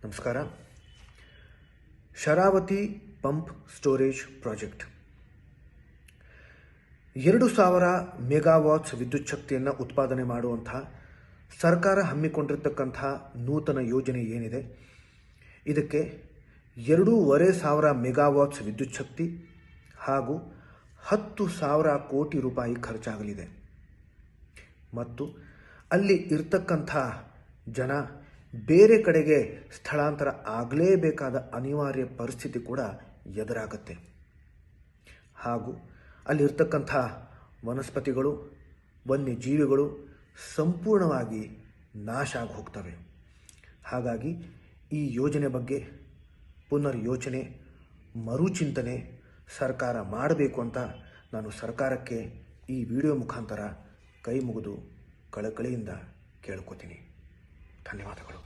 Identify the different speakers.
Speaker 1: ನಮಸ್ಕಾರ. Sharavati pump storage project 2000 ಮೆಗಾವಾಟ್ಸ್ ವಿದ್ಯುತ್ ಶಕ್ತಿಯನ್ನು ಉತ್ಪಾದನೆ ಮಾಡುವಂತಹ ಸರ್ಕಾರ ಹಮ್ಮಿಕೊಂಡಿರ್ತಕ್ಕಂಥ ನೂತನ ಯೋಜನೆ ಏನಿದೆ, ಇದಕ್ಕೆ 2500 ಮೆಗಾವಾಟ್ಸ್ ವಿದ್ಯುತ್ ಶಕ್ತಿ ಹಾಗೂ 10,000 ಕೋಟಿ ರೂಪಾಯಿ ಖರ್ಚಾಗಲಿದೆ. ಮತ್ತು ಅಲ್ಲಿ ಇರ್ತಕ್ಕಂಥ ಜನ ಬೇರೆ ಕಡೆಗೆ ಸ್ಥಳಾಂತರ ಆಗಲೇಬೇಕಾದ ಅನಿವಾರ್ಯ ಪರಿಸ್ಥಿತಿ ಕೂಡ ಎದುರಾಗುತ್ತೆ. ಹಾಗೂ ಅಲ್ಲಿರ್ತಕ್ಕಂಥ ವನಸ್ಪತಿಗಳು, ವನ್ಯಜೀವಿಗಳು ಸಂಪೂರ್ಣವಾಗಿ ನಾಶ ಆಗಿ ಹೋಗ್ತವೆ. ಹಾಗಾಗಿ ಈ ಯೋಜನೆ ಬಗ್ಗೆ ಪುನರ್ ಯೋಚನೆ, ಮರುಚಿಂತನೆ ಸರ್ಕಾರ ಮಾಡಬೇಕು ಅಂತ ನಾನು ಸರ್ಕಾರಕ್ಕೆ ಈ ವಿಡಿಯೋ ಮುಖಾಂತರ ಕೈ ಮುಗಿದು ಕಳಕಳಿಯಿಂದ ಕೇಳ್ಕೊತೀನಿ. ಧನ್ಯವಾದಗಳು.